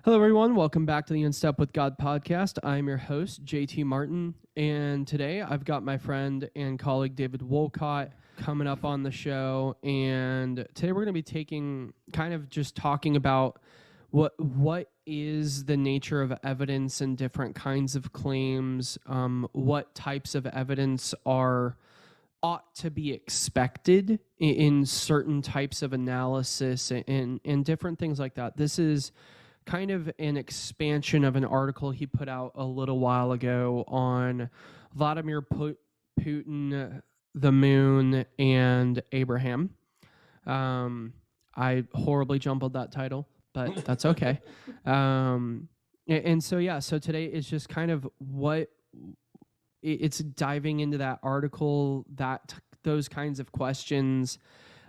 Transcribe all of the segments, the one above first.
Hello, everyone. Welcome back to the In Step with God podcast. I'm your host, JT Martin, and today I've got my friend and colleague David Wolcott coming up on the show. And today we're going to be talking about what is the nature of evidence and different kinds of claims, what types of evidence ought to be expected in certain types of analysis and different things like that. This is kind of an expansion of an article he put out a little while ago on Vladimir Putin, the moon, and Abraham. I horribly jumbled that title, but that's okay. So today is just kind of it's diving into that article, those kinds of questions.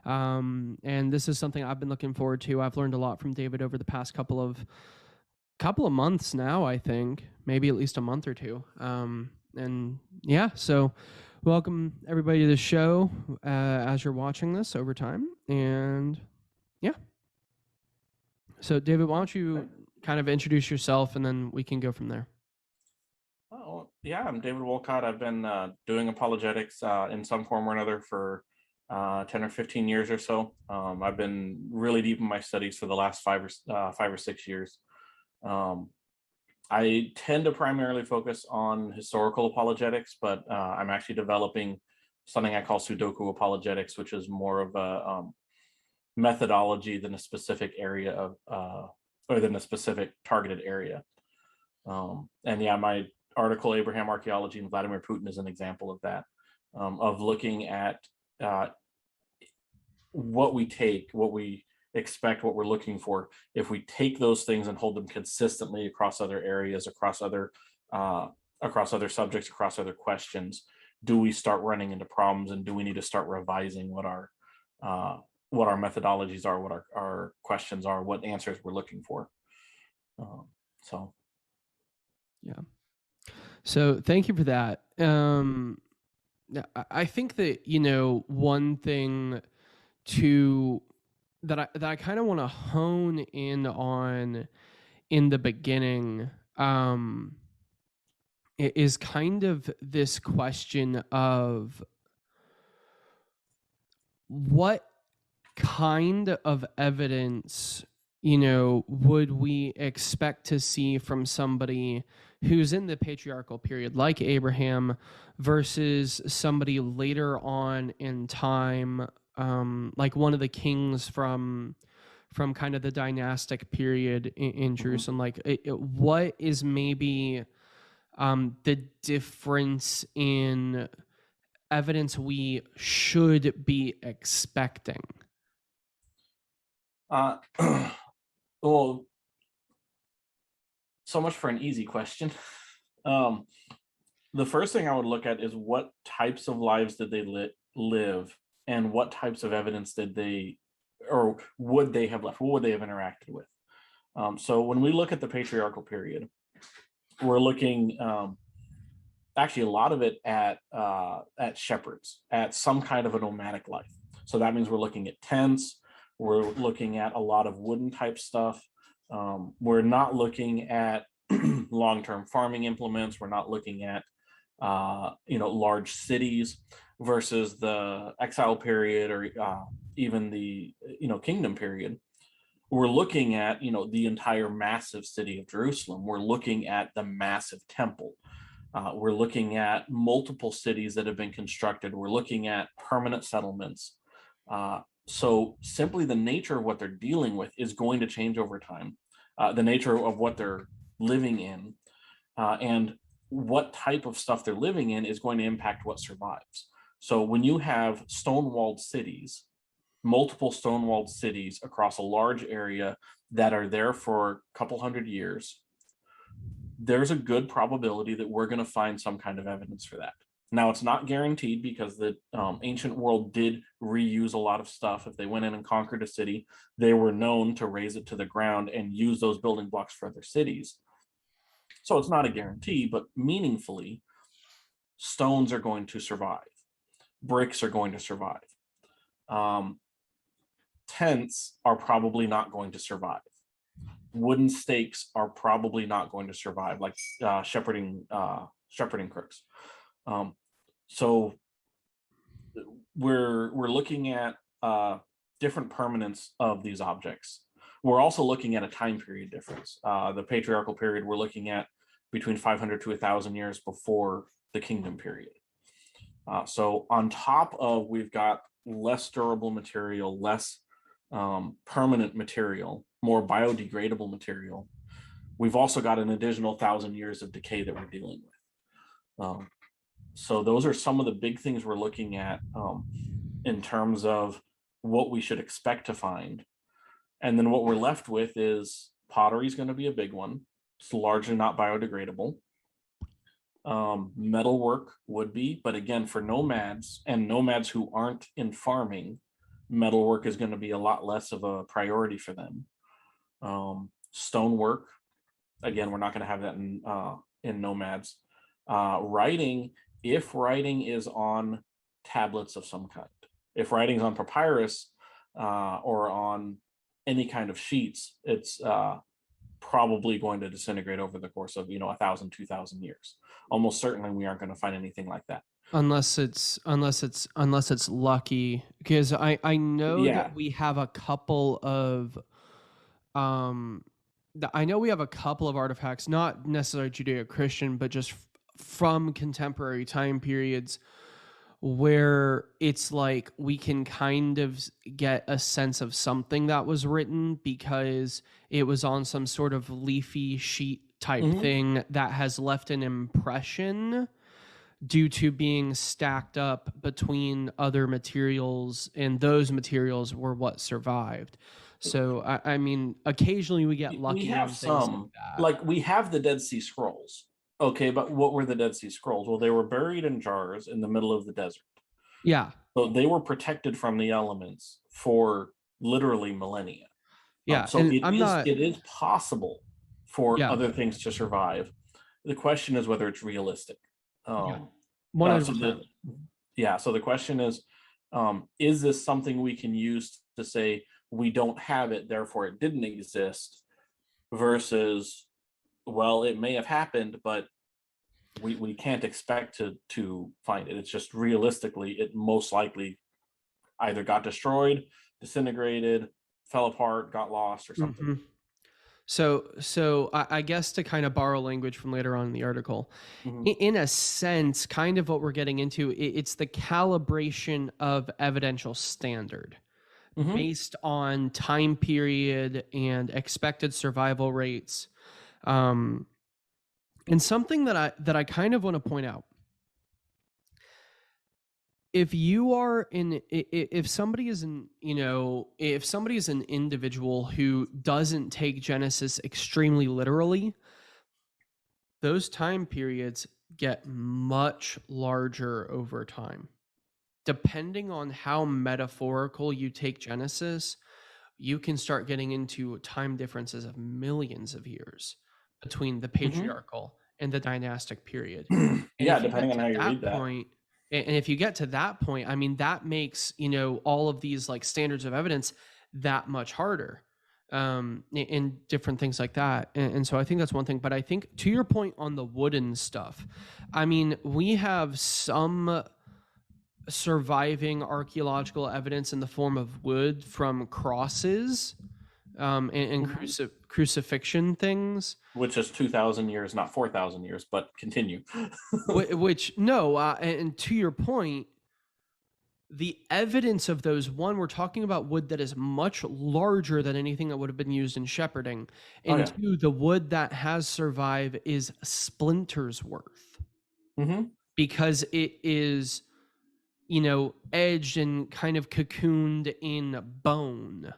And this is something I've been looking forward to. I've learned a lot from David over the past couple of months now, I think, maybe at least a month or two. So welcome everybody to the show as you're watching this over time. And yeah. So David, why don't you kind of introduce yourself and then we can go from there. Oh, yeah, I'm David Wolcott. I've been doing apologetics in some form or another for 10 or 15 years or so. I've been really deep in my studies for the last 5 or 6 years. I tend to primarily focus on historical apologetics, but I'm actually developing something I call Sudoku apologetics, which is more of a methodology than a specific area or than a specific targeted area. My article, Abraham Archaeology and Vladimir Putin, is an example of that, of looking at what we expect, what we're looking for. If we take those things and hold them consistently across other areas, across other subjects, across other questions, do we start running into problems, and do we need to start revising what our methodologies are, what our questions are, what answers we're looking for? Yeah. So thank you for that. I think that, one thing that I kind of want to hone in on in the beginning is kind of this question of what kind of evidence would we expect to see from somebody who's in the patriarchal period, like Abraham, versus somebody later on in time, like one of the kings from kind of the dynastic period in Jerusalem. Like, what is maybe the difference in evidence we should be expecting? Well, so much for an easy question. The first thing I would look at is what types of lives did they live, and what types of evidence did they, or would they have left? What would they have interacted with? So when we look at the patriarchal period, we're looking actually a lot of it at shepherds, at some kind of a nomadic life. So that means we're looking at tents. We're looking at a lot of wooden type stuff. We're not looking at long-term farming implements. We're not looking at large cities, versus the exile period, or even the kingdom period. We're looking at the entire massive city of Jerusalem. We're looking at the massive temple. We're looking at multiple cities that have been constructed. We're looking at permanent settlements. So simply the nature of what they're dealing with is going to change over time. The nature of what they're living in, and what type of stuff they're living in, is going to impact what survives. So when you have stone-walled cities, multiple stone-walled cities across a large area that are there for a couple hundred years, there's a good probability that we're going to find some kind of evidence for that. Now, it's not guaranteed, because the ancient world did reuse a lot of stuff. If they went in and conquered a city, they were known to raze it to the ground and use those building blocks for other cities. So it's not a guarantee, but meaningfully, stones are going to survive. Bricks are going to survive. Tents are probably not going to survive. wooden stakes are probably not going to survive, like shepherding crooks. So we're looking at different permanence of these objects. We're also looking at a time period difference. The patriarchal period we're looking at between 500 to 1,000 years before the kingdom period. So on top of, we've got less durable material, less permanent material, more biodegradable material. We've also got an additional 1,000 years of decay that we're dealing with. So those are some of the big things we're looking at in terms of what we should expect to find. And then what we're left with is pottery is going to be a big one. It's largely not biodegradable. Metalwork would be, but again, for nomads and nomads who aren't in farming, metalwork is going to be a lot less of a priority for them. Stonework, again, we're not going to have that in nomads. Writing, if writing is on tablets of some kind, if writing is on papyrus or on any kind of sheets, it's probably going to disintegrate over the course of 1,000, 2,000 years. Almost certainly we aren't going to find anything like that, unless it's lucky, because I know that we have a couple of artifacts, not necessarily Judeo-Christian, but just from contemporary time periods, where it's like we can kind of get a sense of something that was written because it was on some sort of leafy sheet type thing that has left an impression due to being stacked up between other materials, and those materials were what survived. So I mean, occasionally we get lucky. We have some, like we have the Dead Sea Scrolls. Okay, but what were the Dead Sea Scrolls? Well, they were buried in jars in the middle of the desert. Yeah. So they were protected from the elements for literally millennia. Yeah. So it is possible for other things to survive. The question is whether it's realistic. 100%. So the question is this something we can use to say we don't have it, therefore it didn't exist, versus, well, it may have happened, but we can't expect to find it. It's just realistically, it most likely either got destroyed, disintegrated, fell apart, got lost, or something. So I guess, to kind of borrow language from later on in the article, in a sense, kind of what we're getting into, it's the calibration of evidential standard based on time period and expected survival rates. And something that I kind of want to point out: if somebody is an individual who doesn't take Genesis extremely literally, those time periods get much larger over time. Depending on how metaphorical you take Genesis, you can start getting into time differences of millions of years between the patriarchal and the dynastic period. Depending on how you read that. And if you get to that point, I mean, that makes, all of these like standards of evidence that much harder, and different things like that. And so I think that's one thing. But I think, to your point on the wooden stuff, I mean, we have some surviving archaeological evidence in the form of wood from crosses and crucifixion things, which is 2,000 years, not 4,000 years, but continue. And to your point, the evidence of those, one, we're talking about wood that is much larger than anything that would have been used in shepherding, and two, the wood that has survived is splinters worth, because it is edged and kind of cocooned in bone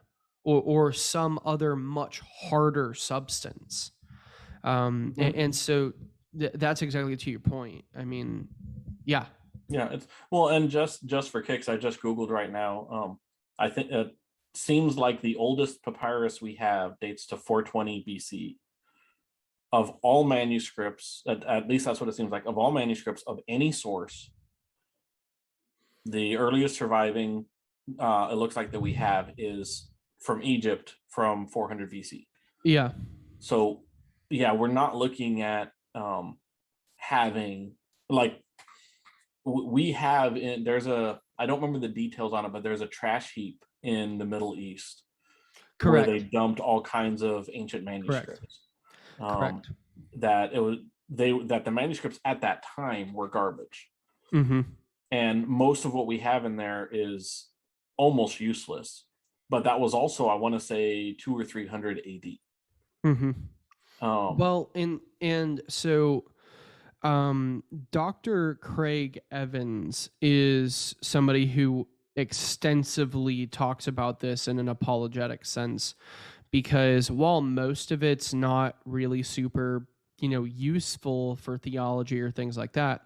or some other much harder substance. And so that's exactly to your point. I mean, yeah. It's and just for kicks, I just Googled right now. I think it seems like the oldest papyrus we have dates to 420 BC. Of all manuscripts, at least that's what it seems like, of all manuscripts of any source, the earliest surviving, it looks like, that we have is from Egypt from 400 BC. Yeah. So yeah, we're not looking at having like we have in there's a I don't remember the details on it, but there's a trash heap in the Middle East where they Correct. dumped all kinds of ancient Correct. manuscripts. Um, Correct. that it was that the manuscripts at that time were garbage, Mm-hmm. and most of what we have in there is almost useless. But that was also, I want to say, 200 or 300 AD. Mm-hmm. Um, Well, and so um, Dr. Craig Evans is somebody who extensively talks about this in an apologetic sense, because while most of it's not really super, useful for theology or things like that,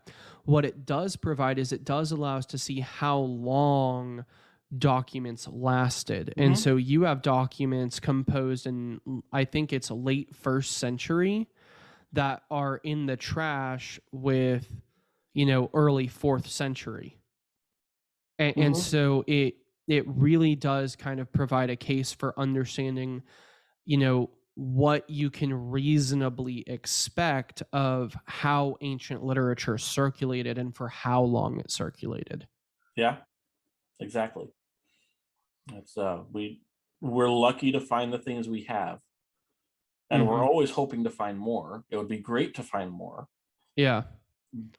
what it does provide is it does allow us to see how long documents lasted. And mhm. so you have documents composed in, I think it's late first century, that are in the trash with, early fourth century. And Mhm. so it really does kind of provide a case for understanding, what you can reasonably expect of how ancient literature circulated and for how long it circulated. Yeah, exactly. It's we're lucky to find the things we have, and we're Mm-hmm. always hoping to find more. It would be great to find more, Yeah.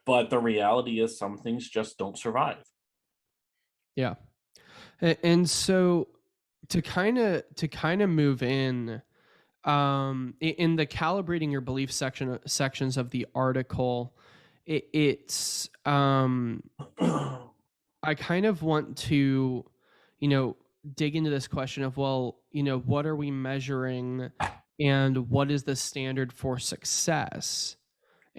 but the reality is some things just don't survive. Yeah. And so to kind of move in, in the calibrating your belief sections of the article, it's I kind of want to, you know, dig into this question of, well, what are we measuring and what is the standard for success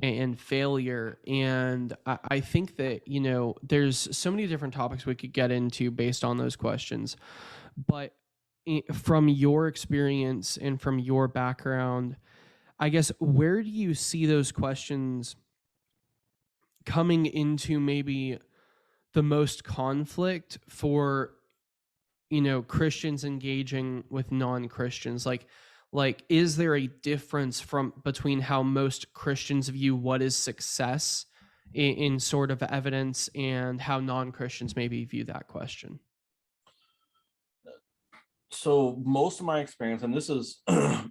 and failure? And I think that, there's so many different topics we could get into based on those questions. But from your experience and from your background, I guess, where do you see those questions coming into maybe the most conflict for, Christians engaging with non-Christians? Like is there a difference from between how most Christians view what is success in sort of evidence and how non-Christians maybe view that question? So most of my experience, and this is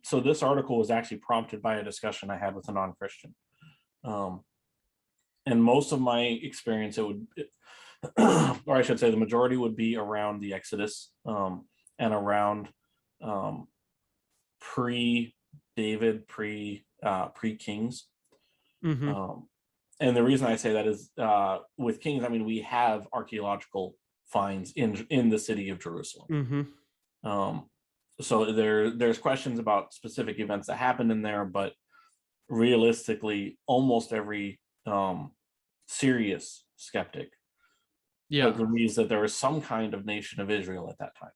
so this article was actually prompted by a discussion I had with a non-Christian. Um, and most of my experience, it would, or I should say, the majority would be around the Exodus, and around um, pre-David, pre Kings. Mm-hmm. Um, and the reason I say that is with Kings, I mean, we have archaeological finds in the city of Jerusalem. Mm-hmm. Um, so there's questions about specific events that happened in there, but realistically, almost every serious skeptic Yeah. agrees that there was some kind of nation of Israel at that time.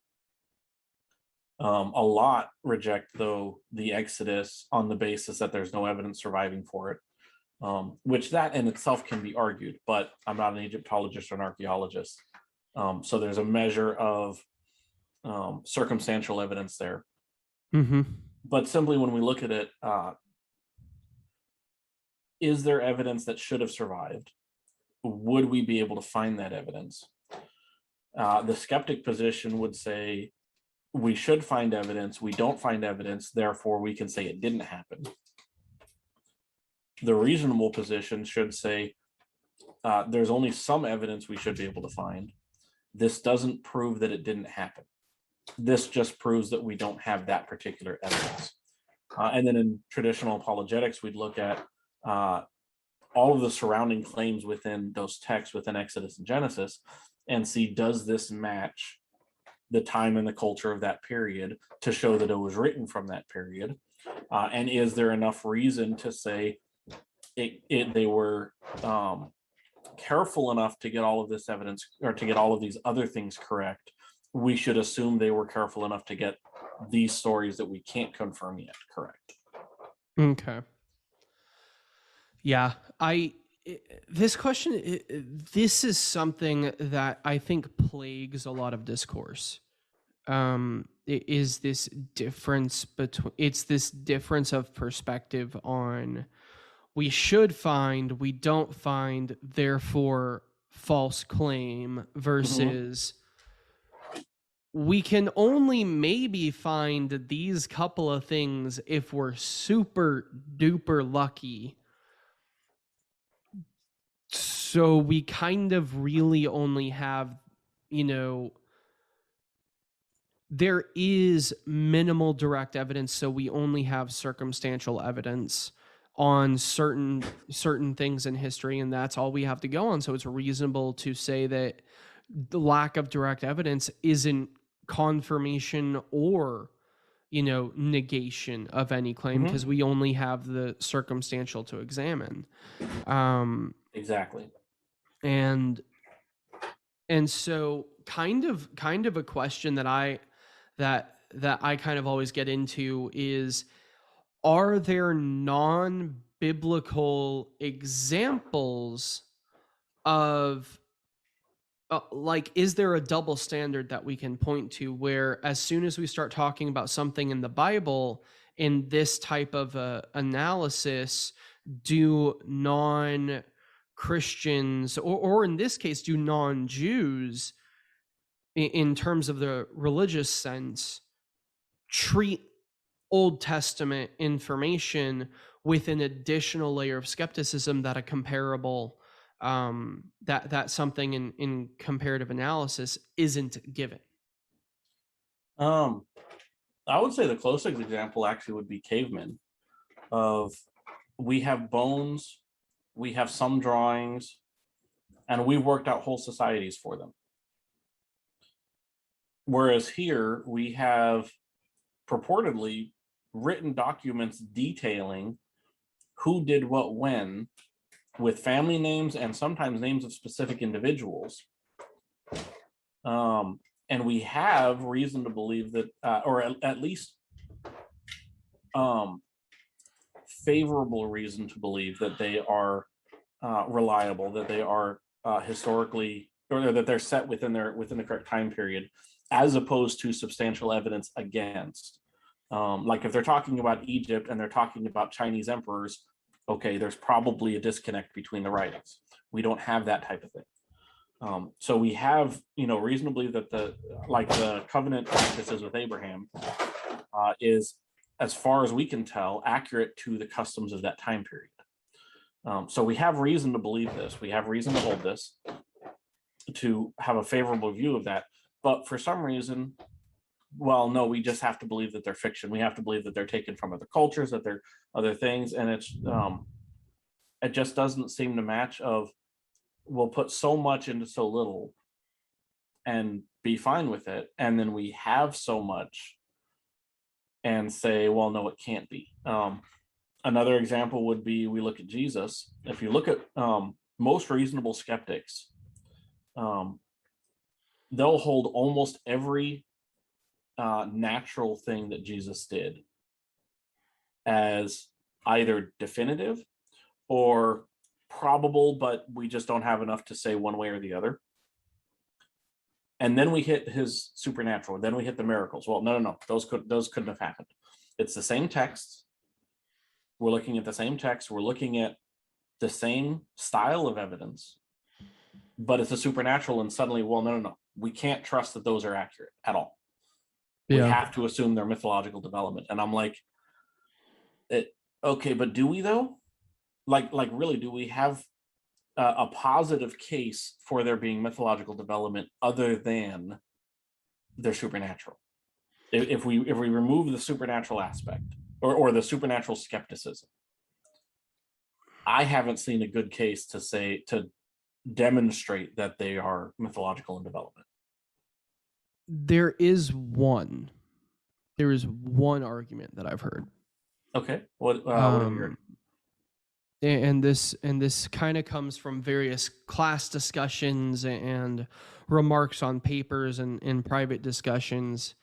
A lot reject, though, the Exodus on the basis that there's no evidence surviving for it, which that in itself can be argued, but I'm not an Egyptologist or an archaeologist. So there's a measure of circumstantial evidence there. Mm-hmm. But simply when we look at it, is there evidence that should have survived? Would we be able to find that evidence? The skeptic position would say we should find evidence. We don't find evidence, therefore we can say it didn't happen. The reasonable position should say there's only some evidence we should be able to find. This doesn't prove that it didn't happen. This just proves that we don't have that particular evidence. And then in traditional apologetics, we'd look at all of the surrounding claims within those texts within Exodus and Genesis and see, does this match the time and the culture of that period to show that it was written from that period? And is there enough reason to say they were careful enough to get all of this evidence or to get all of these other things correct? We should assume they were careful enough to get these stories that we can't confirm yet correct. Okay. Yeah, this question, this is something that I think plagues a lot of discourse. is this difference between, it's this difference of perspective on we should find, we don't find, therefore false claim, versus we can only maybe find these couple of things if we're super duper lucky. So we kind of really only have, there is minimal direct evidence, so we only have circumstantial evidence on certain things in history, and that's all we have to go on. So it's reasonable to say that the lack of direct evidence isn't confirmation or negation of any claim, because we only have the circumstantial to examine. Exactly. And so kind of a question that I kind of always get into is, are there non-biblical examples of is there a double standard that we can point to, where as soon as we start talking about something in the Bible in this type of analysis, do non-Christians, or in this case, do non-Jews, in terms of the religious sense, treat Old Testament information with an additional layer of skepticism that a comparable that something in comparative analysis isn't given? I would say the closest example actually would be cavemen. We have bones, we have some drawings, and we've worked out whole societies for them. Whereas here we have purportedly written documents detailing who did what when, with family names and sometimes names of specific individuals. And we have reason to believe that, or at least favorable reason to believe that they are reliable, that they are historically, or that they're set within the correct time period, as opposed to substantial evidence against. Like if they're talking about Egypt and they're talking about Chinese emperors, okay, there's probably a disconnect between the writings. We don't have that type of thing. So we have, reasonably that the covenant practices with Abraham is, as far as we can tell, accurate to the customs of that time period. So we have reason to believe this. We have reason to hold this, to have a favorable view of that. But for some reason, well, no, we just have to believe that they're fiction. We have to believe that they're taken from other cultures, that they're other things. And it's it just doesn't seem to match. Of, we'll put so much into so little and be fine with it. And then we have so much and say, well, no, it can't be. Another example would be, we look at Jesus. If you look at most reasonable skeptics, they'll hold almost every natural thing that Jesus did as either definitive or probable, but we just don't have enough to say one way or the other. And then we hit his supernatural. Then we hit the miracles. Well, no. Those couldn't have happened. It's the same text. We're looking at the same text. We're looking at the same style of evidence, but it's a supernatural. And suddenly, well, no. We can't trust that those are accurate at all. Yeah. We have to assume they're mythological development. And I'm like, okay, but do we though? Like really, do we have a positive case for there being mythological development other than they're supernatural? If we remove the supernatural aspect or the supernatural skepticism, I haven't seen a good case to demonstrate that they are mythological in development. There is one argument that I've heard. Okay, what have you heard? And this kind of comes from various class discussions and remarks on papers and in private discussions.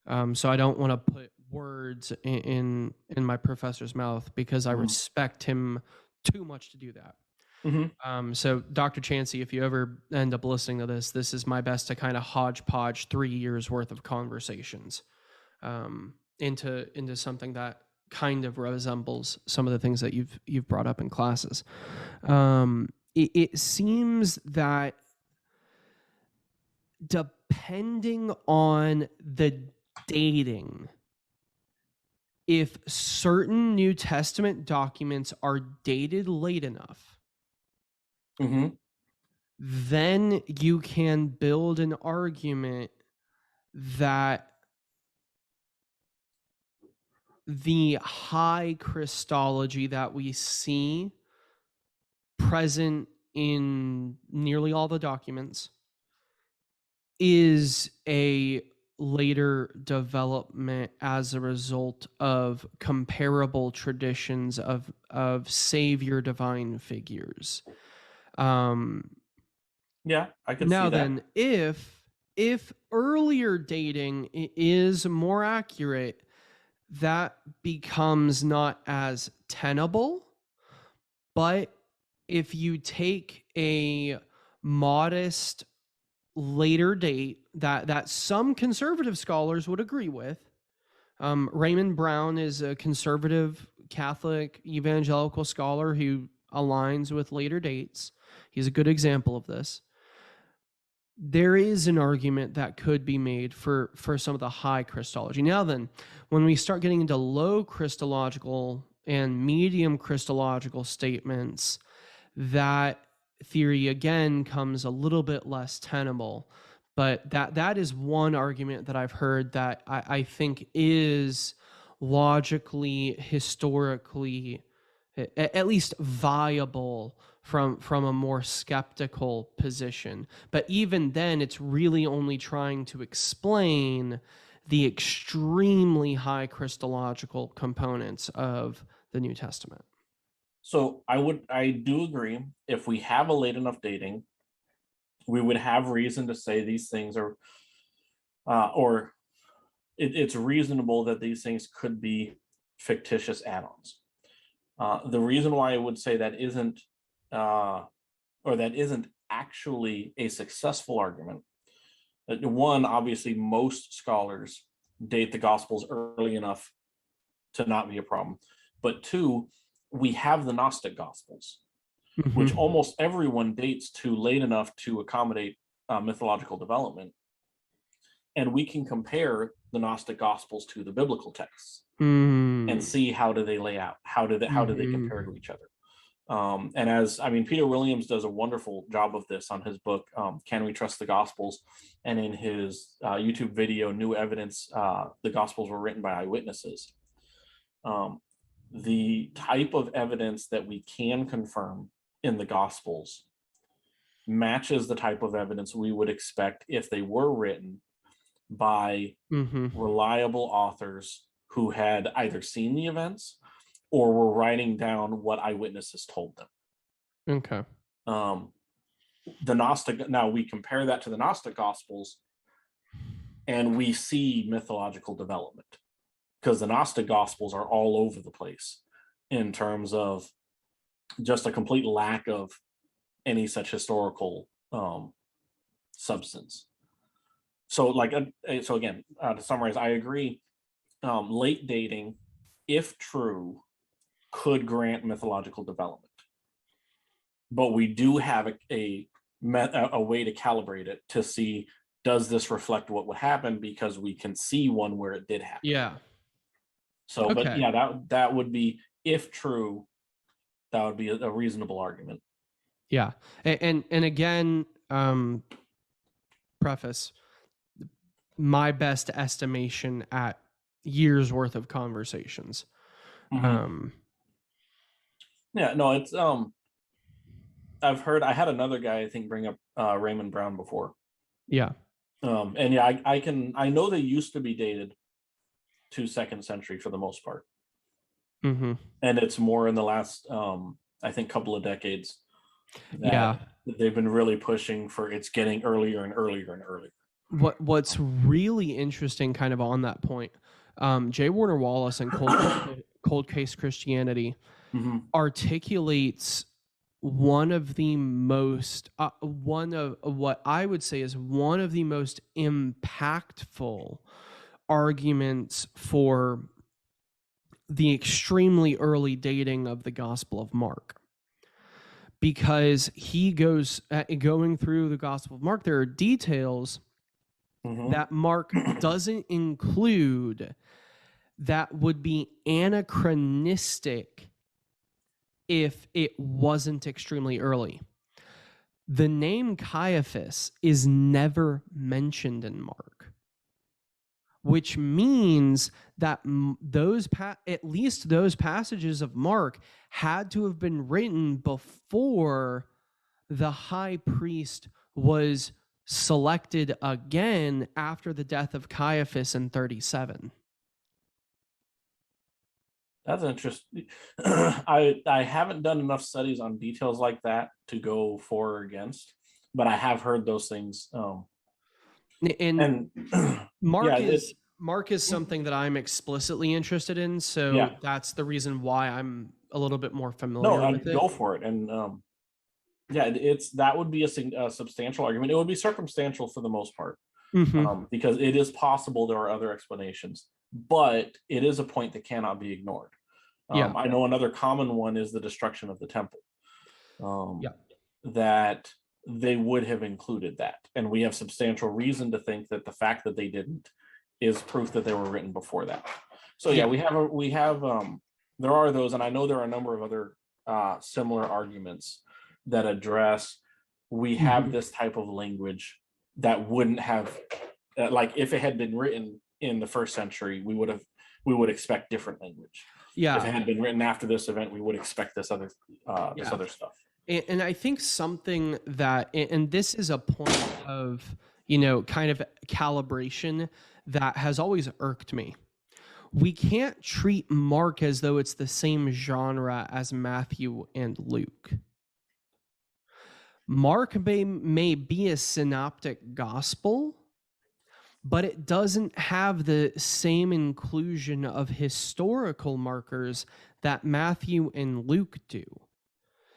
So I don't want to put words in my professor's mouth, because I respect him too much to do that. So Dr. Chansey, if you ever end up listening to this is my best to kind of hodgepodge 3 years worth of conversations into something that kind of resembles some of the things that you've brought up in classes. It seems that depending on the dating, if certain New Testament documents are dated late enough, then you can build an argument that the high Christology that we see present in nearly all the documents is a later development as a result of comparable traditions of savior divine figures. Yeah, I could now see that. Then, if earlier dating is more accurate, that becomes not as tenable. But if you take a modest later date that some conservative scholars would agree with, Raymond Brown is a conservative Catholic evangelical scholar who aligns with later dates. He's a good example of this. There is an argument that could be made for some of the high Christology. Now then, when we start getting into low Christological and medium Christological statements, that theory again comes a little bit less tenable. But that is one argument that I've heard that I think is logically, historically, at least viable from a more skeptical position. But even then, it's really only trying to explain the extremely high Christological components of the New Testament. So I do agree. If we have a late enough dating, we would have reason to say these things are, or it's reasonable that these things could be fictitious add-ons. The reason why I would say that isn't actually a successful argument. One, obviously, most scholars date the Gospels early enough to not be a problem. But two, we have the Gnostic Gospels, which almost everyone dates to late enough to accommodate mythological development. And we can compare the Gnostic Gospels to the biblical texts and see how do they lay out, how do they compare to each other. And Peter Williams does a wonderful job of this on his book, Can We Trust the Gospels? And in his YouTube video, New Evidence, the Gospels were written by eyewitnesses. The type of evidence that we can confirm in the Gospels matches the type of evidence we would expect if they were written by reliable authors who had either seen the events or were writing down what eyewitnesses told them. Okay. The Gnostic, now we compare that to the Gnostic Gospels and we see mythological development, because the Gnostic Gospels are all over the place in terms of just a complete lack of any such historical substance. So again, to summarize, I agree. Late dating, if true, could grant mythological development, but we do have a way to calibrate it to see, does this reflect what would happen, because we can see one where it did happen. Yeah. So, okay. But yeah, that would be, if true, that would be a reasonable argument. Yeah. And again, preface, my best estimation at years worth of conversations. Yeah, no, it's I've heard, I had another guy, I think, bring up Raymond Brown before. Yeah. And yeah, I know they used to be dated to 2nd century for the most part. And it's more in the last I think couple of decades that they've been really pushing for it's getting earlier and earlier and earlier. What's really interesting kind of on that point, J. Warner Wallace and Cold Case Christianity articulates one of the most one of what I would say is one of the most impactful arguments for the extremely early dating of the Gospel of Mark, because he goes going through the Gospel of Mark, there are details that Mark doesn't include that would be anachronistic if it wasn't extremely early. The name Caiaphas is never mentioned in Mark, which means that at least those passages of Mark had to have been written before the high priest was selected again after the death of Caiaphas in 37. That's interesting. I haven't done enough studies on details like that to go for or against, but I have heard those things. And Mark yeah, Mark is something that I'm explicitly interested in, so that's the reason why I'm a little bit more familiar with it. Go for it. And that would be a substantial argument. It would be circumstantial for the most part, because it is possible there are other explanations, but it is a point that cannot be ignored. I know another common one is the destruction of the temple. That they would have included that, and we have substantial reason to think that the fact that they didn't is proof that they were written before that. So we have there are those, and I know there are a number of other similar arguments that address we have this type of language that wouldn't have like if it had been written in the first century, we would expect different language. If it had been written after this event, we would expect this other stuff. And I think something that, and this is a point of, kind of calibration that has always irked me. We can't treat Mark as though it's the same genre as Matthew and Luke. Mark may be a synoptic gospel, but it doesn't have the same inclusion of historical markers that Matthew and Luke do.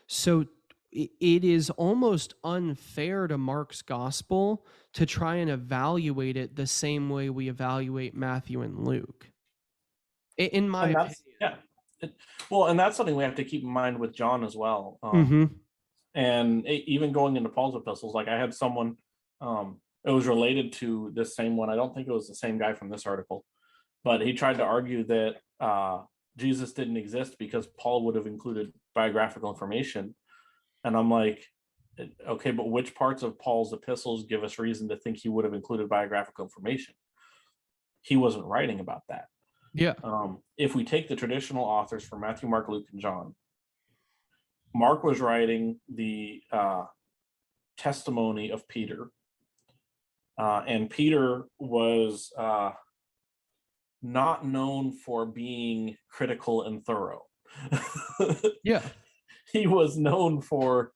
So it is almost unfair to Mark's gospel to try and evaluate it the same way we evaluate Matthew and Luke. In my opinion. And that's something we have to keep in mind with John as well. And even going into Paul's epistles, like I had someone, it was related to this same one. I don't think it was the same guy from this article, but he tried to argue that Jesus didn't exist because Paul would have included biographical information. And I'm like, okay, but which parts of Paul's epistles give us reason to think he would have included biographical information? He wasn't writing about that. If we take the traditional authors from Matthew, Mark, Luke, and John, Mark was writing the testimony of Peter. And Peter was not known for being critical and thorough. He was known for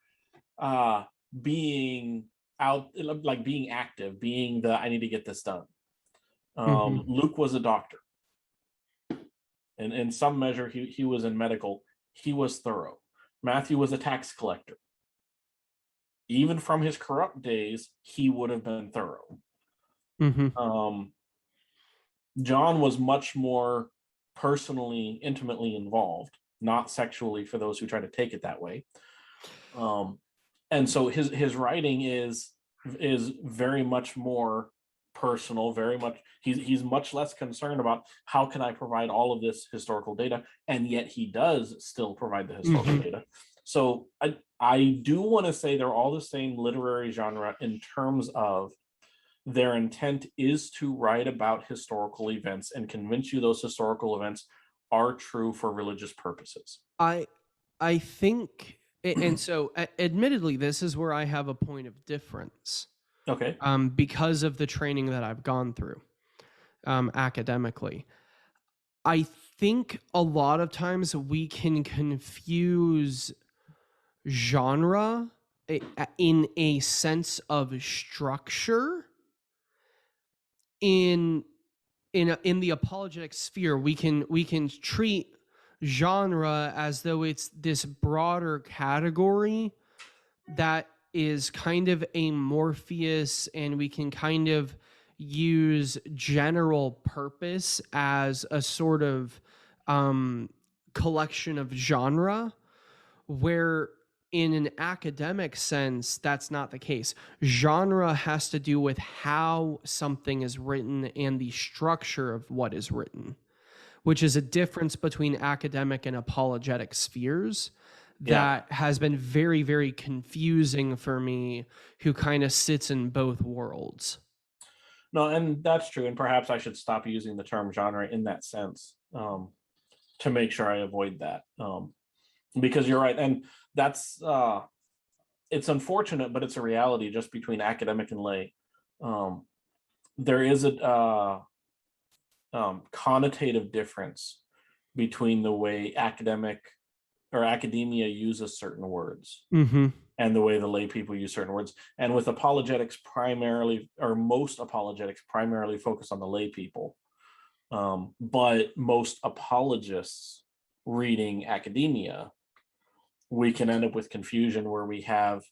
being out, like being active, being the I need to get this done. Luke was a doctor. And in some measure, he was in medical. He was thorough. Matthew was a tax collector. Even from his corrupt days, he would have been thorough. John was much more personally, intimately involved, not sexually for those who try to take it that way. And so his writing is very much more personal, very much he's much less concerned about how can I provide all of this historical data, and yet he does still provide the historical data. So I do want to say they're all the same literary genre in terms of their intent is to write about historical events and convince you those historical events are true for religious purposes. I think, and so admittedly, this is where I have a point of difference. Okay. Because of the training that I've gone through academically. I think a lot of times we can confuse genre in a sense of structure. In the apologetic sphere, we can treat genre as though it's this broader category that is kind of amorphous, and we can kind of use general purpose as a sort of collection of genre, where in an academic sense, that's not the case. Genre has to do with how something is written and the structure of what is written, which is a difference between academic and apologetic spheres that has been very, very confusing for me, who kind of sits in both worlds. No, and that's true. And perhaps I should stop using the term genre in that sense, to make sure I avoid that. Because you're right. And that's, it's unfortunate, but it's a reality just between academic and lay. There is a connotative difference between the way academia uses certain words and the way the lay people use certain words. And with apologetics primarily, or most apologetics primarily focus on the lay people. But most apologists reading academia, we can end up with confusion where we have,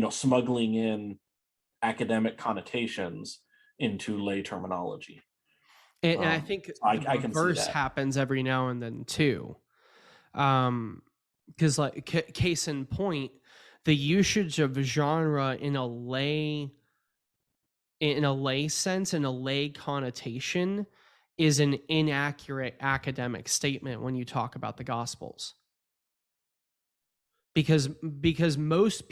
smuggling in academic connotations into lay terminology. And I think I can see reverse that happens every now and then too. Because like case in point, the usage of genre in a lay sense, in a lay connotation, is an inaccurate academic statement when you talk about the Gospels. Because most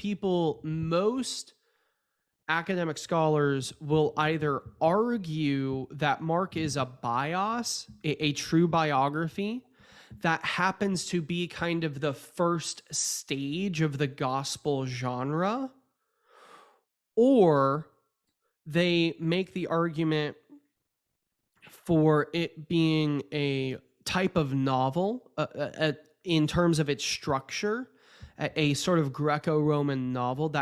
academic scholars will either argue that Mark is a bios, a true biography that happens to be kind of the first stage of the gospel genre, or they make the argument for it being a type of novel in terms of its structure, a sort of Greco-Roman novel.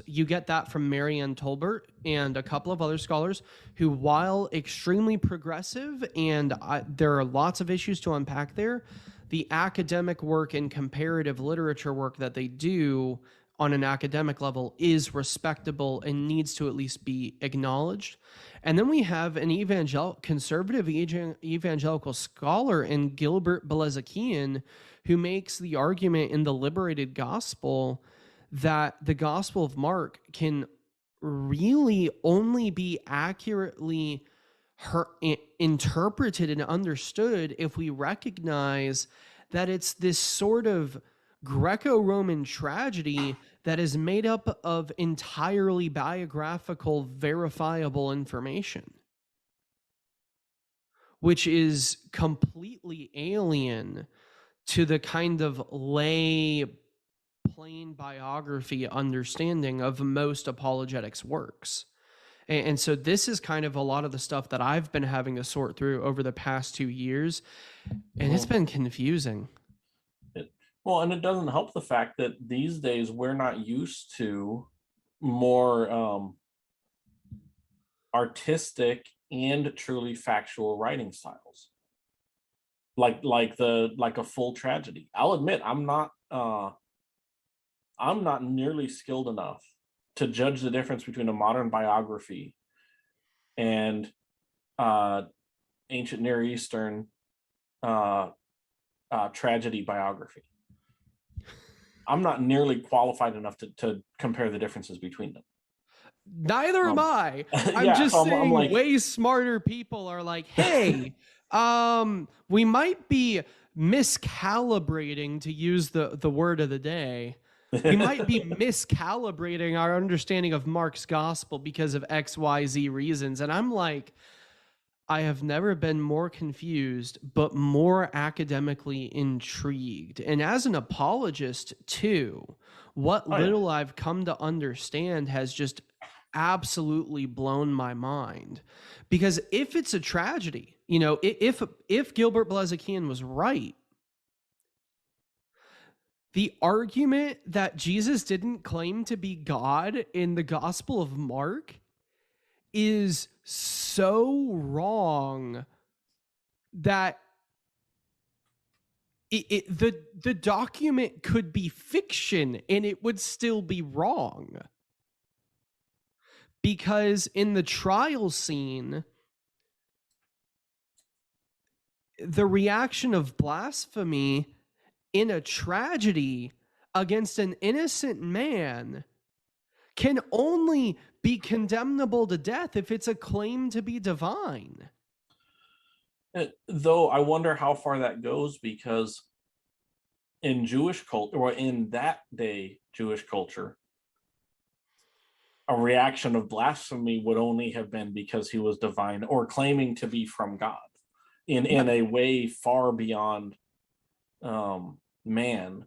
You get that from Marianne Tolbert and a couple of other scholars who, while extremely progressive, and there are lots of issues to unpack there, the academic work and comparative literature work that they do on an academic level is respectable and needs to at least be acknowledged. And then we have an conservative evangelical scholar in Gilbert Belezakian, who makes the argument in the Liberated Gospel that the Gospel of Mark can really only be accurately interpreted and understood if we recognize that it's this sort of Greco-Roman tragedy that is made up of entirely biographical, verifiable information, which is completely alien to the kind of lay, plain biography understanding of most apologetics works. And so this is kind of a lot of the stuff that I've been having to sort through over the past 2 years, and it's been confusing. Well, and it doesn't help the fact that these days we're not used to more artistic and truly factual writing styles, like a full tragedy. I'll admit I'm not nearly skilled enough to judge the difference between a modern biography and ancient Near Eastern tragedy biography. I'm not nearly qualified enough to compare the differences between them. Neither am I. I'm just saying like, way smarter people are like, hey, we might be miscalibrating, to use the word of the day. We might be miscalibrating our understanding of Mark's gospel because of XYZ reasons. And I'm like, I have never been more confused, but more academically intrigued. And as an apologist too, what little I've come to understand has just absolutely blown my mind. Because if it's a tragedy, if Gilbert Belezakian was right, the argument that Jesus didn't claim to be God in the Gospel of Mark is so wrong that the document could be fiction and it would still be wrong. Because in the trial scene, the reaction of blasphemy in a tragedy against an innocent man can only be condemnable to death if it's a claim to be divine. Though I wonder how far that goes, because in Jewish culture, or in that day Jewish culture, a reaction of blasphemy would only have been because he was divine or claiming to be from God in a way far beyond man.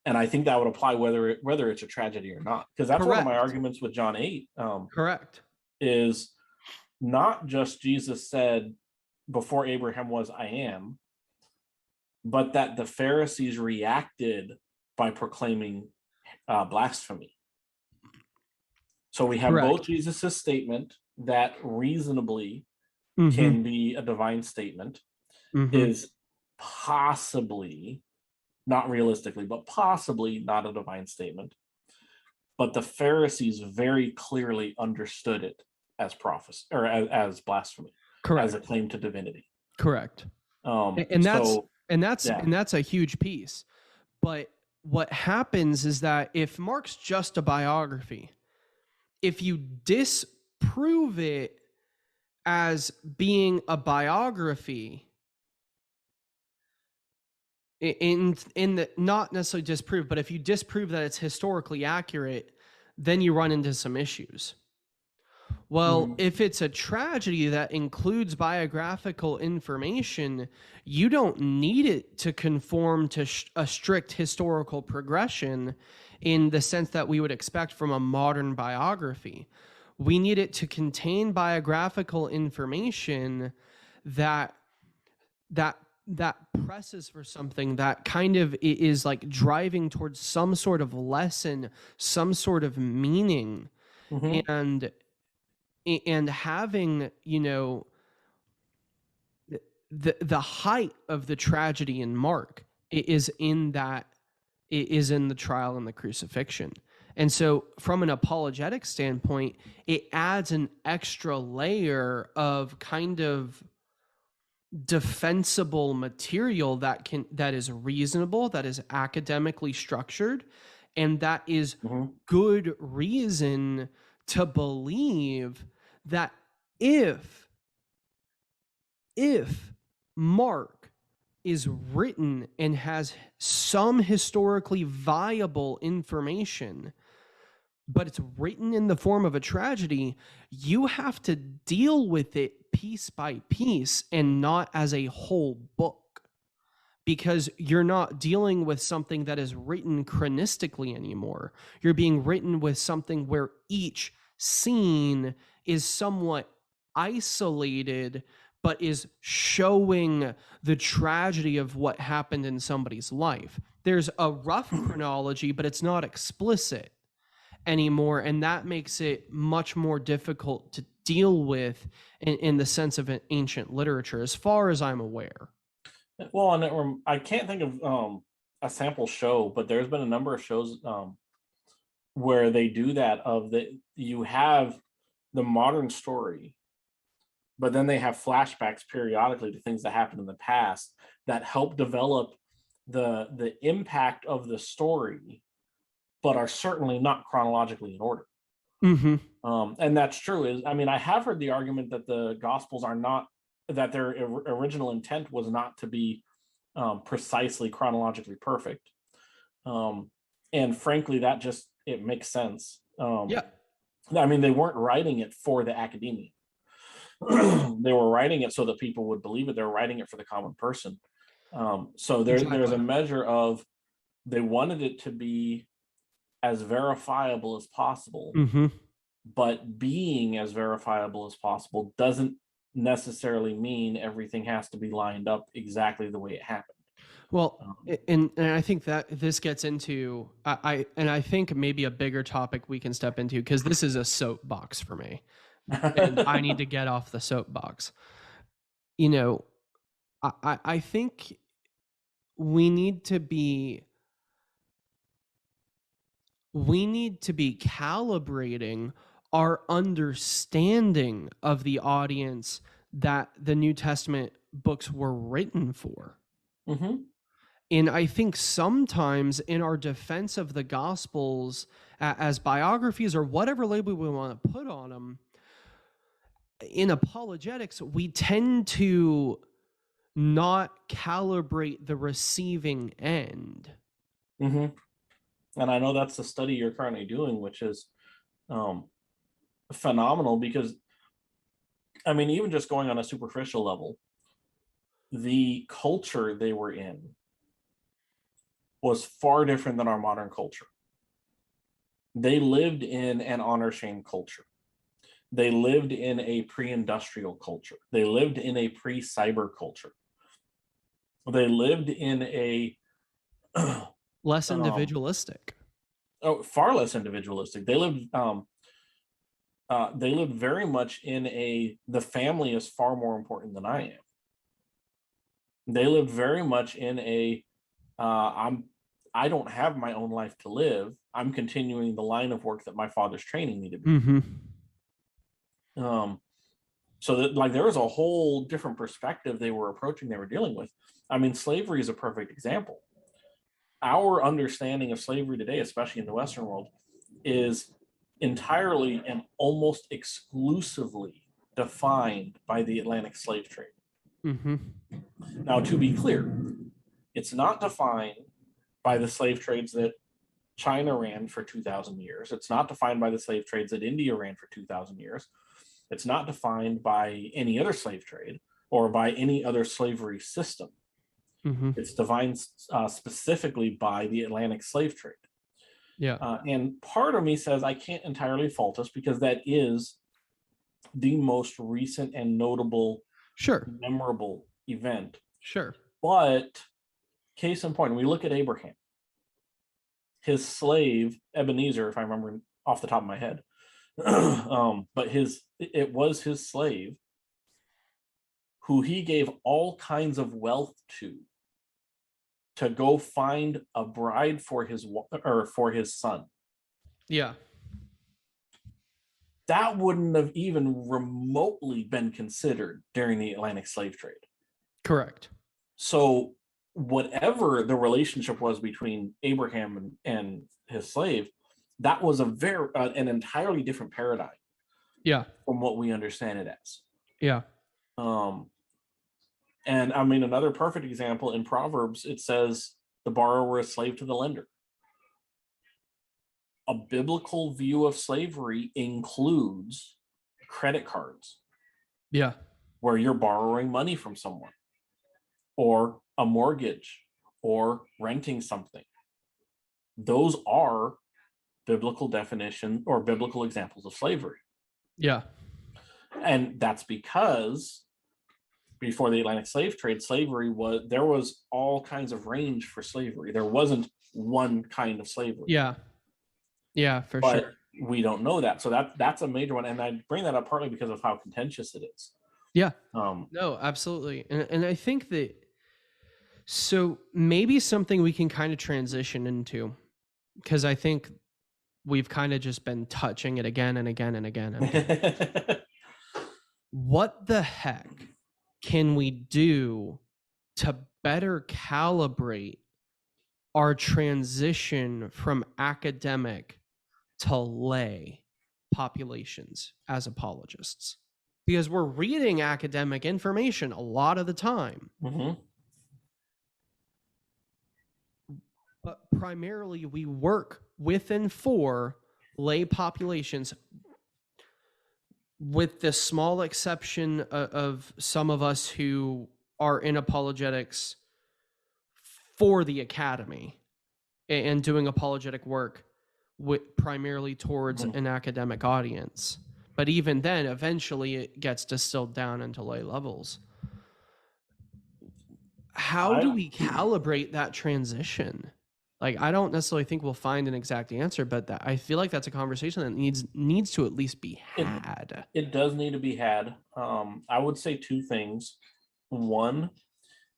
And I think that would apply whether it's a tragedy or not, because that's one of my arguments with John 8. Correct. Is not just Jesus said, before Abraham was, I am, but that the Pharisees reacted by proclaiming blasphemy. So we have both Jesus' statement that reasonably can be a divine statement, is possibly, not realistically, but possibly not a divine statement. But the Pharisees very clearly understood it as prophecy, or as blasphemy, as a claim to divinity. Correct. And that's a huge piece. But what happens is that if Mark's just a biography, if you disprove it as being a biography, in the, not necessarily disprove, but if you disprove that it's historically accurate, then you run into some issues. Well, if it's a tragedy that includes biographical information, you don't need it to conform to a strict historical progression in the sense that we would expect from a modern biography. We need it to contain biographical information that presses for something, that kind of is like driving towards some sort of lesson, some sort of meaning. And having, you know, the height of the tragedy in Mark is in that, it is in the trial and the crucifixion. And so from an apologetic standpoint, it adds an extra layer of kind of defensible material that is reasonable, that is academically structured, and that is good reason to believe that if Mark is written and has some historically viable information, but it's written in the form of a tragedy, you have to deal with it piece by piece and not as a whole book, because you're not dealing with something that is written chronistically anymore. You're being written with something where each scene is somewhat isolated, but is showing the tragedy of what happened in somebody's life. There's a rough chronology, but it's not explicit anymore, and that makes it much more difficult to deal with in the sense of an ancient literature, as far as I'm aware. Well, and I can't think of a sample show, but there's been a number of shows where they do that, you have the modern story, but then they have flashbacks periodically to things that happened in the past that help develop the impact of the story, but are certainly not chronologically in order. And that's true. I have heard the argument that the Gospels are not, that their original intent was not to be precisely chronologically perfect. And frankly, it makes sense. They weren't writing it for the academia. They were writing it so that people would believe it. They were writing it for the common person. So there's a measure of, they wanted it to be as verifiable as possible, but being as verifiable as possible doesn't necessarily mean everything has to be lined up exactly the way it happened. Well, and I think that this gets into, I think maybe a bigger topic we can step into, because this is a soapbox for me, and I need to get off the soapbox. You know, I think we need to be calibrating our understanding of the audience that the New Testament books were written for. Mm-hmm. And I think sometimes in our defense of the Gospels as biographies or whatever label we want to put on them, in apologetics, we tend to not calibrate the receiving end. Mm-hmm. And I know that's the study you're currently doing, which is phenomenal because, I mean, even just going on a superficial level, the culture they were in was far different than our modern culture. They lived in an honor shame culture. They lived in a pre-industrial culture. They lived in a pre-cyber culture. They lived in a less individualistic. Far less individualistic. They lived very much in the family is far more important than I am. They lived very much in I don't have my own life to live. I'm continuing the line of work that my father's training me to be. Mm-hmm. So that, like, there was a whole different perspective they were dealing with. I mean, slavery is a perfect example. Our understanding of slavery today, especially in the Western world, is entirely and almost exclusively defined by the Atlantic slave trade. Mm-hmm. Now, to be clear, it's not defined by the slave trades that China ran for 2,000 years. It's not defined by the slave trades that India ran for 2,000 years. It's not defined by any other slave trade or by any other slavery system. Mm-hmm. It's defined specifically by the Atlantic slave trade. Yeah. And part of me says I can't entirely fault us because that is the most recent and notable, memorable event. Sure. But case in point, we look at Abraham. His slave, Ebenezer, if I remember off the top of my head, but it was his slave who he gave all kinds of wealth to go find a bride for his son. Yeah. That wouldn't have even remotely been considered during the Atlantic slave trade. Correct. So whatever the relationship was between Abraham and his slave, that was an entirely different paradigm. Yeah. From what we understand it as. Yeah. And I mean, another perfect example in Proverbs, it says the borrower is slave to the lender. A biblical view of slavery includes credit cards. Yeah. Where you're borrowing money from someone, or a mortgage, or renting something. Those are biblical definition or biblical examples of slavery. Yeah. And that's because before the Atlantic slave trade, there was all kinds of range for slavery. There wasn't one kind of slavery. Yeah. Yeah, for sure. We don't know that. So that's a major one. And I bring that up partly because of how contentious it is. Yeah. No, absolutely. And I think that, so maybe something we can kind of transition into, because I think we've kind of just been touching it again and again and again. And again. What the heck can we do to better calibrate our transition from academic to lay populations as apologists? Because we're reading academic information a lot of the time. Mm-hmm. But primarily we work within for lay populations, with the small exception of some of us who are in apologetics for the academy and doing apologetic work primarily towards an academic audience. But even then, eventually it gets distilled down into lay levels. How do we calibrate that transition? Like, I don't necessarily think we'll find an exact answer, but I feel like that's a conversation that needs to at least be had. It does need to be had. I would say two things. One,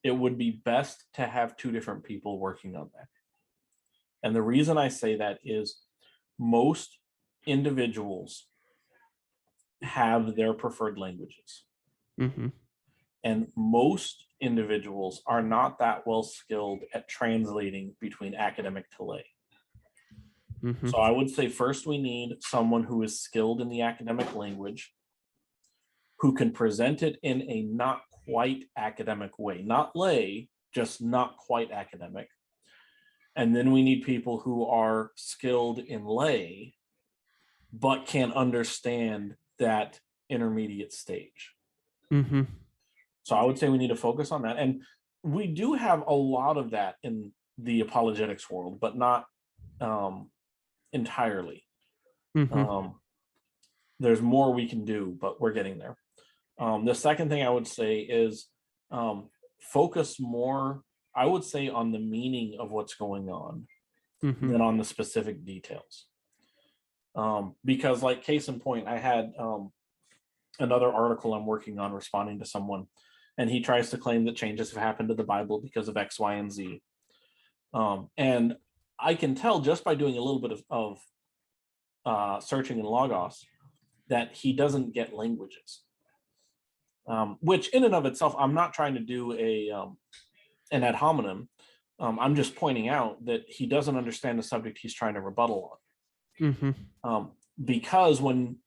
it would be best to have two different people working on that. And the reason I say that is most individuals have their preferred languages. Mm-hmm. And most individuals are not that well skilled at translating between academic to lay. Mm-hmm. So I would say first we need someone who is skilled in the academic language, who can present it in a not quite academic way, not lay, just not quite academic. And then we need people who are skilled in lay, but can understand that intermediate stage. Mm-hmm. So I would say we need to focus on that. And we do have a lot of that in the apologetics world, but not entirely. Mm-hmm. There's more we can do, but we're getting there. The second thing I would say is focus more, I would say, on the meaning of what's going on Mm-hmm. than on the specific details. Because, like, case in point, I had another article I'm working on responding to someone, and he tries to claim that changes have happened to the Bible because of X, Y, and Z. And I can tell just by doing a little bit of searching in Logos that he doesn't get languages. Which in and of itself, I'm not trying to do an ad hominem. I'm just pointing out that he doesn't understand the subject he's trying to rebuttal on. Mm-hmm. Because when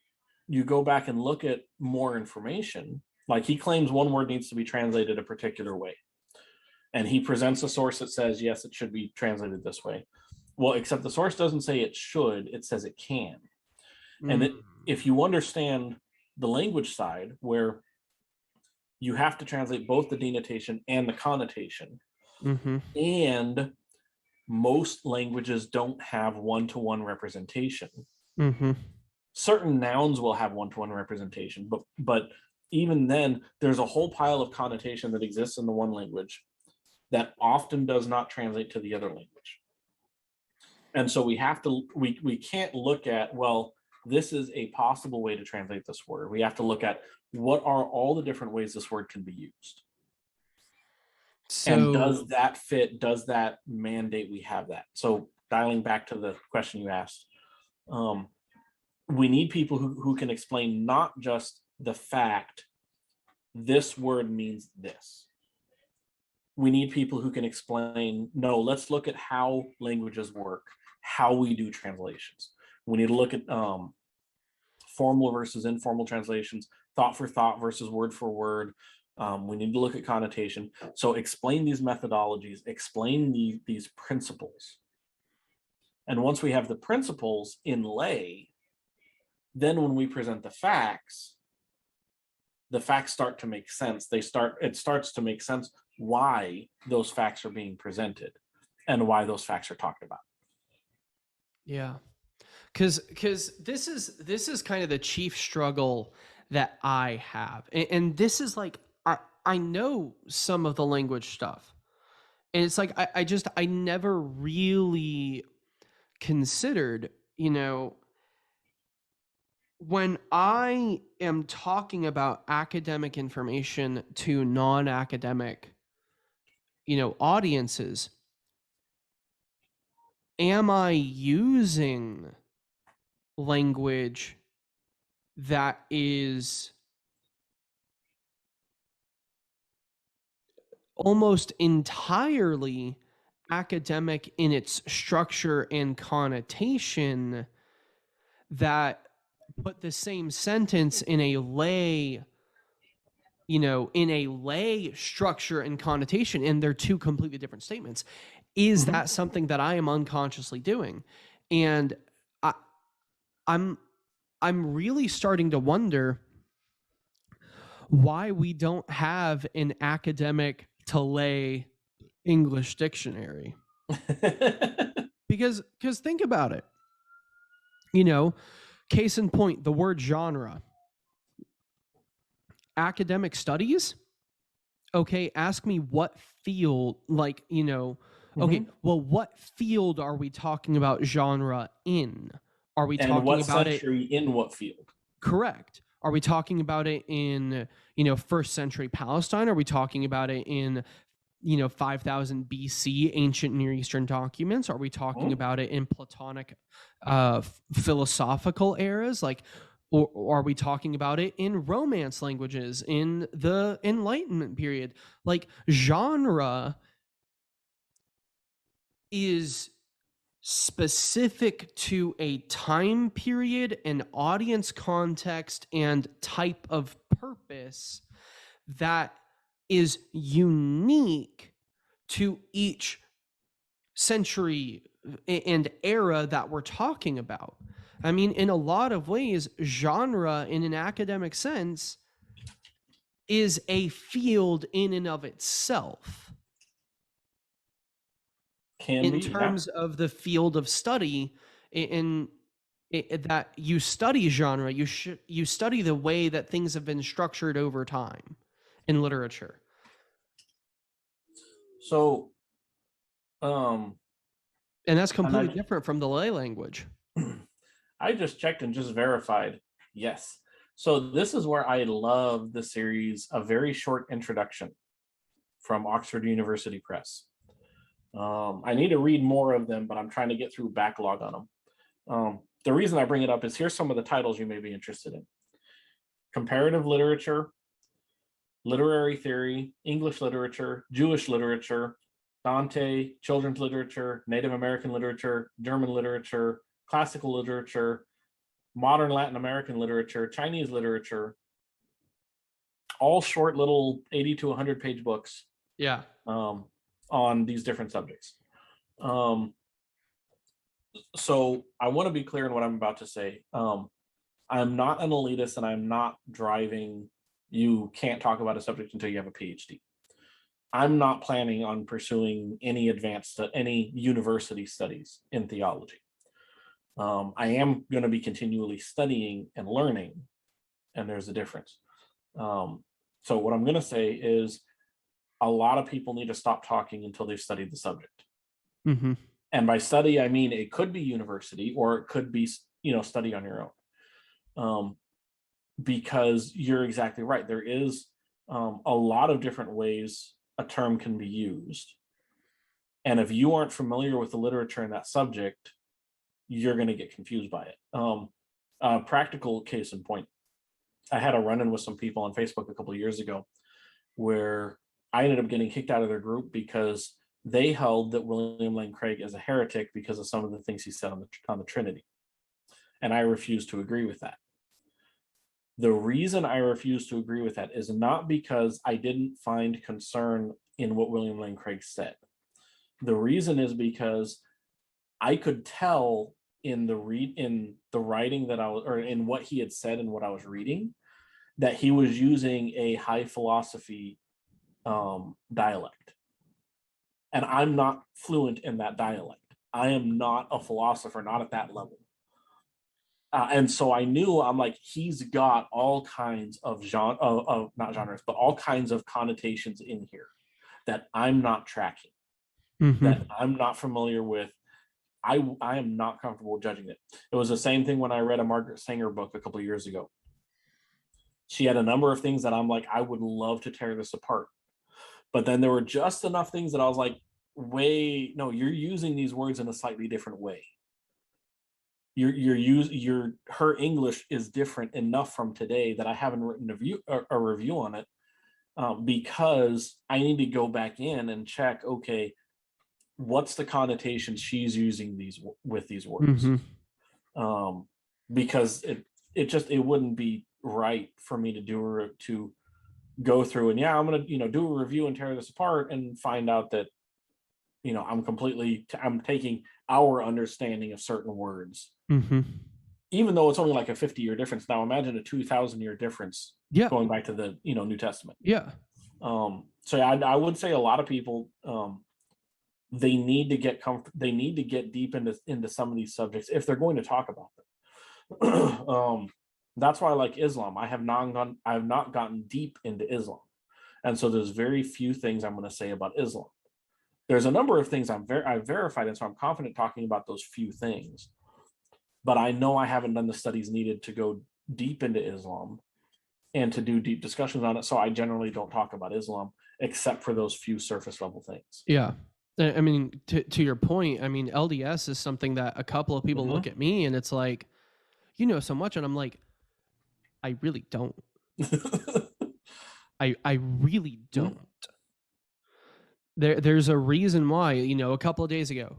you go back and look at more information, like he claims one word needs to be translated a particular way. And he presents a source that says, yes, it should be translated this way. Well, except the source doesn't say it should, it says it can. And if you understand the language side, where you have to translate both the denotation and the connotation, mm-hmm. and most languages don't have one-to-one representation. Mm-hmm. Certain nouns will have one-to-one representation, but even then, there's a whole pile of connotation that exists in the one language that often does not translate to the other language. And so we can't look at, well, this is a possible way to translate this word. We have to look at what are all the different ways this word can be used. So, and does that fit? Does that mandate we have that? So dialing back to the question you asked, we need people who can explain not just the fact this word means this. We need people who can explain, no, let's look at how languages work, how we do translations. We need to look at formal versus informal translations, thought for thought versus word for word. We need to look at connotation. So explain these methodologies, explain these principles. And once we have the principles in lay, then when we present the facts start to make sense. It starts to make sense why those facts are being presented and why those facts are talked about. Yeah. Because this is kind of the chief struggle that I have. And this is like, I know some of the language stuff. And it's like, I never really considered, when I am talking about academic information to non-academic, audiences, am I using language that is almost entirely academic in its structure and connotation, that put the same sentence in a lay, structure and connotation, and they're two completely different statements? Is that something that I am unconsciously doing? And I'm really starting to wonder why we don't have an academic to lay English dictionary. Because think about it. Case in point, the word genre. Academic studies? Okay, ask me what field, okay, well, what field are we talking about genre in? Are we talking what about century it in what field? Correct. Are we talking about it in, first century Palestine? Are we talking about it in 5000 BC ancient Near Eastern documents? Are we talking about it in Platonic philosophical eras? Like, or are we talking about it in Romance languages in the Enlightenment period? Like, genre is specific to a time period, an audience context, and type of purpose that is unique to each century and era that we're talking about. I mean, in a lot of ways, genre in an academic sense is a field in and of itself. In terms of the field of study, that you study genre, you study the way that things have been structured over time in literature. So, and that's completely different from the lay language. I just checked and just verified. Yes. So this is where I love the series, A Very Short Introduction from Oxford University Press. I need to read more of them, but I'm trying to get through backlog on them. The reason I bring it up is here's some of the titles you may be interested in: comparative literature, literary theory, English literature, Jewish literature, Dante, children's literature, Native American literature, German literature, classical literature, modern Latin American literature, Chinese literature, all short little 80 to 100 page books. Yeah. On these different subjects. So I want to be clear in what I'm about to say. I'm not an elitist, and I'm not driving you can't talk about a subject until you have a PhD. I'm not planning on pursuing any any university studies in theology. I am going to be continually studying and learning, and there's a difference. So what I'm going to say is a lot of people need to stop talking until they've studied the subject. Mm-hmm. And by study, I mean it could be university, or it could be, study on your own. Because you're exactly right. There is a lot of different ways a term can be used. And if you aren't familiar with the literature in that subject, you're going to get confused by it. Practical case in point, I had a run-in with some people on Facebook a couple of years ago where I ended up getting kicked out of their group because they held that William Lane Craig is a heretic because of some of the things he said on the Trinity. And I refused to agree with that. The reason I refuse to agree with that is not because I didn't find concern in what William Lane Craig said. The reason is because I could tell in the writing that or in what he had said and what I was reading, that he was using a high philosophy dialect. And I'm not fluent in that dialect. I am not a philosopher, not at that level. And so I knew, I'm like, he's got all kinds of not genres, but all kinds of connotations in here that I'm not tracking, that I'm not familiar with. I am not comfortable judging it. It was the same thing when I read a Margaret Sanger book a couple of years ago. She had a number of things that I'm like, I would love to tear this apart. But then there were just enough things that I was like, no, you're using these words in a slightly different way. Her English is different enough from today that I haven't written a review on it, because I need to go back in and check, okay, what's the connotation she's using with these words? Because it wouldn't be right for me to go through and I'm going to do a review and tear this apart and find out that I'm taking our understanding of certain words, even though it's only like a 50-year difference. Now imagine a 2,000-year difference, going back to the New Testament. So I would say a lot of people, they need to get they need to get deep into some of these subjects if they're going to talk about them. That's why I like Islam. I have not gotten deep into Islam, and so there's very few things I'm going to say about Islam. There's a number of things I've verified, and so I'm confident talking about those few things. But I know I haven't done the studies needed to go deep into Islam and to do deep discussions on it. So I generally don't talk about Islam, except for those few surface level things. Yeah. I mean, to your point, I mean, LDS is something that a couple of people look at me and it's like, you know so much. And I'm like, I really don't. I really don't. There's a reason why, you know, a couple of days ago,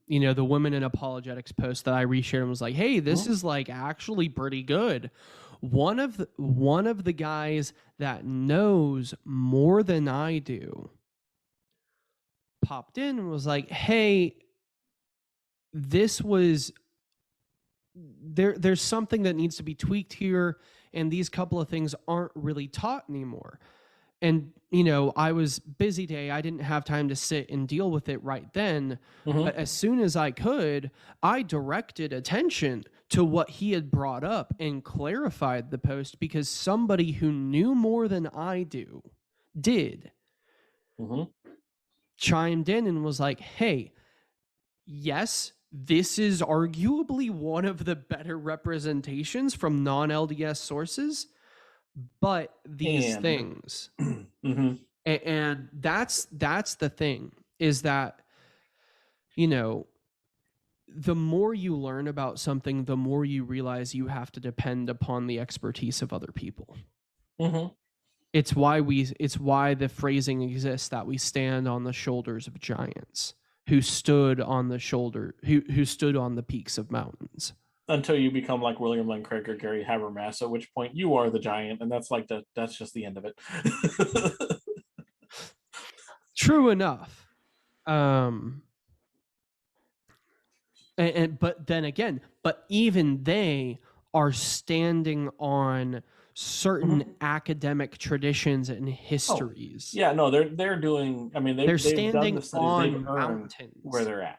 you know, the Women in Apologetics post that I reshared and was like, hey, this is like actually pretty good. One of the guys that knows more than I do popped in and was like, hey, this was there's something that needs to be tweaked here, and these couple of things aren't really taught anymore. And, you know, I was busy day. I didn't have time to sit and deal with it right then. But as soon as I could, I directed attention to what he had brought up and clarified the post, because somebody who knew more than I did chimed in and was like, hey, yes, this is arguably one of the better representations from non-LDS sources, but these things, and that's the thing, is that, you know, the more you learn about something, the more you realize you have to depend upon the expertise of other people. It's why the phrasing exists that we stand on the shoulders of giants who stood on who stood on the peaks of mountains. Until you become like William Lane Craig or Gary Habermas, at which point you are the giant, and that's just the end of it. True enough. But then again, but even they are standing on certain academic traditions and histories. Yeah, no, they're doing. I mean, they've standing done the studies, on they've mountains where they're at.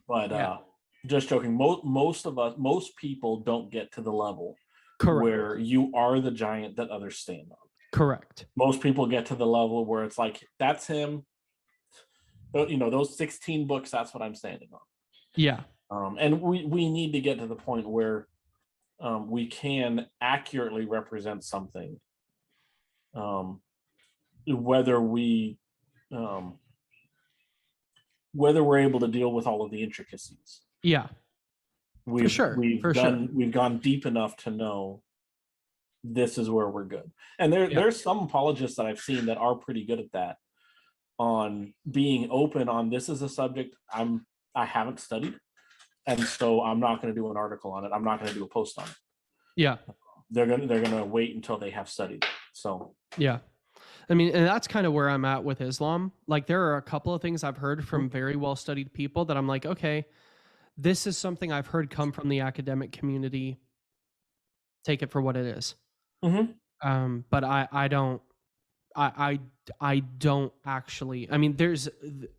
But just joking. Most people don't get to the level where you are the giant that others stand on. Correct. Most people get to the level where it's like, that's him. You know, those 16 books, that's what I'm standing on. Yeah. And we need to get to the point where we can accurately represent something, whether we're able to deal with all of the intricacies. Yeah, we've gone deep enough to know this is where we're good. And there's some apologists that I've seen that are pretty good at that, on being open on, this is a subject I haven't studied, and so I'm not going to do an article on it. I'm not going to do a post on it. Yeah. They're gonna wait until they have studied. So yeah. I mean, and that's kind of where I'm at with Islam. Like, there are a couple of things I've heard from very well-studied people that I'm like, okay, this is something I've heard come from the academic community. Take it for what it is. But I don't actually, I mean,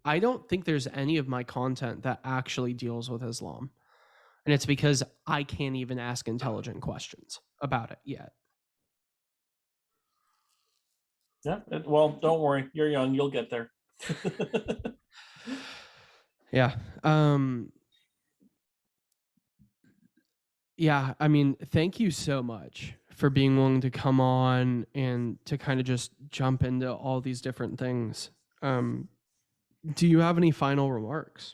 I don't think there's any of my content that actually deals with Islam. And it's because I can't even ask intelligent questions about it yet. Yeah, well, don't worry. You're young. You'll get there. Yeah. Yeah, I mean, thank you so much for being willing to come on and to kind of just jump into all these different things. Do you have any final remarks?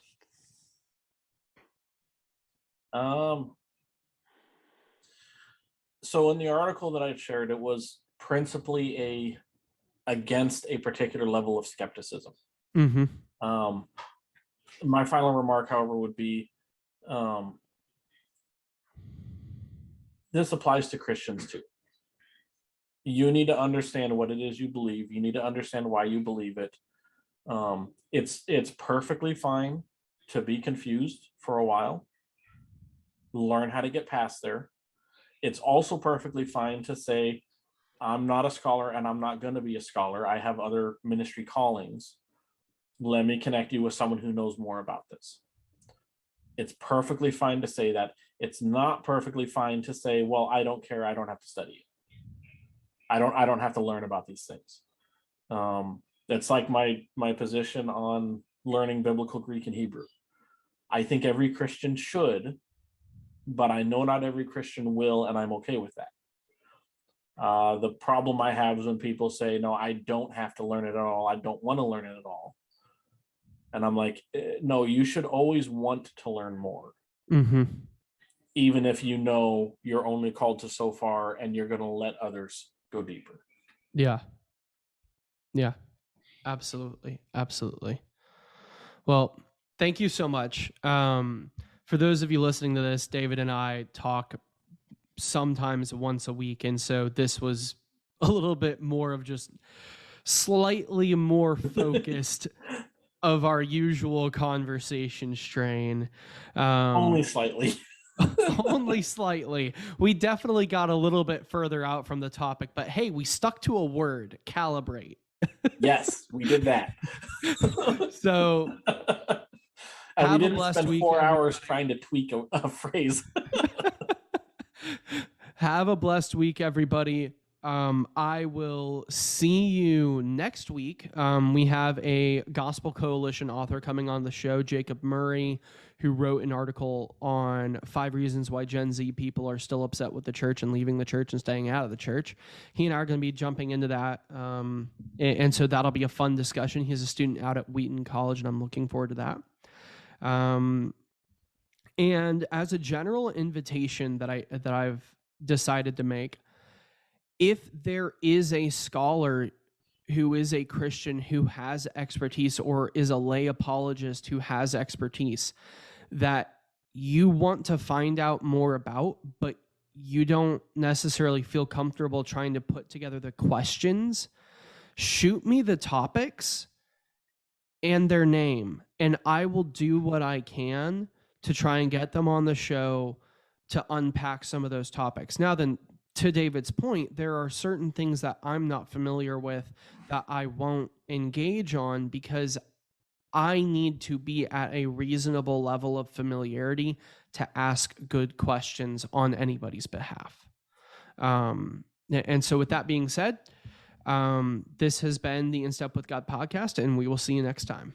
So in the article that I shared, it was principally against a particular level of skepticism. My final remark, however, would be, this applies to Christians too. You need to understand what it is you believe. You need to understand why you believe it. It's perfectly fine to be confused for a while. Learn how to get past there. It's also perfectly fine to say, I'm not a scholar and I'm not going to be a scholar. I have other ministry callings. Let me connect you with someone who knows more about this. It's perfectly fine to say that. It's not perfectly fine to say, well, I don't care. I don't have to study it. I don't have to learn about these things. That's like my position on learning biblical Greek and Hebrew. I think every Christian should, but I know not every Christian will, and I'm okay with that. The problem I have is when people say, no, I don't have to learn it at all. I don't want to learn it at all. And I'm like, no, you should always want to learn more. Mm-hmm. Even if you know you're only called to so far and you're going to let others go deeper. Yeah. Yeah. Absolutely. Absolutely. Well, thank you so much. For those of you listening to this, David and I talk sometimes once a week. And so this was a little bit more of just slightly more focused of our usual conversation strain. Only slightly. Only slightly. We definitely got a little bit further out from the topic, but hey, we stuck to a word, calibrate. Yes, we did that. So and we didn't spend 4 hours trying to tweak a phrase. Have a blessed week, everybody. I will see you next week. We have a Gospel Coalition author coming on the show, Jacob Murray, who wrote an article on 5 reasons why Gen Z people are still upset with the church and leaving the church and staying out of the church. He and I are going to be jumping into that. And so that'll be a fun discussion. He's a student out at Wheaton College, and I'm looking forward to that. And as a general invitation that I've decided to make, if there is a scholar who is a Christian who has expertise, or is a lay apologist who has expertise that you want to find out more about, but you don't necessarily feel comfortable trying to put together the questions, shoot me the topics and their name, and I will do what I can to try and get them on the show to unpack some of those topics. Now then, to David's point, there are certain things that I'm not familiar with that I won't engage on because I need to be at a reasonable level of familiarity to ask good questions on anybody's behalf. And so with that being said, this has been the In Step with God podcast, and we will see you next time.